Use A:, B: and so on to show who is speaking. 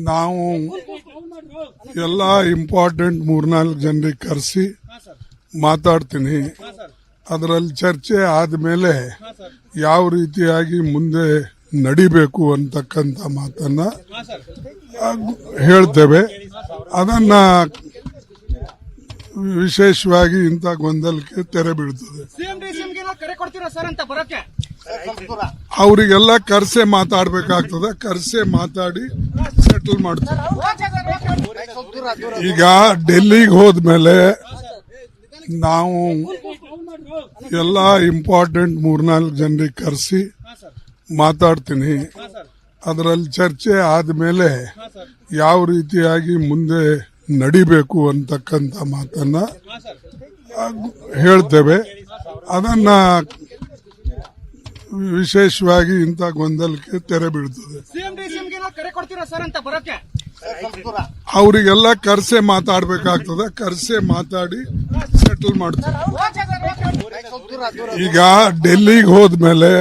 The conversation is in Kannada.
A: ನಾವು ಎಲ್ಲ ಇಂಪಾರ್ಟೆಂಟ್ 3-4 ಜನರಿಗೆ ಕರೆಸಿ ಮಾತಾಡ್ತೀನಿ. ಅದರಲ್ಲಿ ಚರ್ಚೆ ಆದಮೇಲೆ ಯಾವ ರೀತಿಯಾಗಿ ಮುಂದೆ ನಡಿಬೇಕು ಅಂತಕ್ಕಂಥ ಮಾತನ್ನ ಹೇಳ್ತೇವೆ. ಅದನ್ನ ವಿಶೇಷವಾಗಿ ಇಂಥ ಗೊಂದಲಕ್ಕೆ ತೆರೆ ಬೀಳ್ತದೆ. ಅವರಿಗೆಲ್ಲ ಕರ್ಸೆ ಮಾತಾಡ್ಬೇಕಾಗ್ತದೆ. ಕರ್ಸೆ ಮಾತಾಡಿ ಸೆಟಲ್ ಮಾಡ್ತಾರೆ. ಈಗ ಡೆಲ್ಲಿಗೆ ಹೋದ್ಮೇಲೆ ನಾವು ಎಲ್ಲ ಇಂಪಾರ್ಟೆಂಟ್ 3-4 ಜನರಿಗೆ ಕರೆಸಿ ಮಾತಾಡ್ತೀನಿ. ಅದರಲ್ಲಿ ಚರ್ಚೆ ಆದಮೇಲೆ ಯಾವ ರೀತಿಯಾಗಿ ಮುಂದೆ ನಡಿಬೇಕು ಅಂತಕ್ಕಂಥ ಮಾತನ್ನ ಹೇಳ್ತೇವೆ. ಅದನ್ನ ವಿಶೇಷವಾಗಿ ಇಂಥ ಗೊಂದಲಕ್ಕೆ ತೆರೆ ಬೀಳ್ತದೆ. ಅವರಿಗೆಲ್ಲ ಕರ್ಸೆ ಮಾತಾಡ್ಬೇಕಾಗ್ತದೆ. ಕರ್ಸೆ ಮಾತಾಡಿ ಸೆಟಲ್ ಮಾಡ್ತಾರೆ. ಈಗ ಡೆಲ್ಲಿಗೆ ಹೋದ್ಮೇಲೆ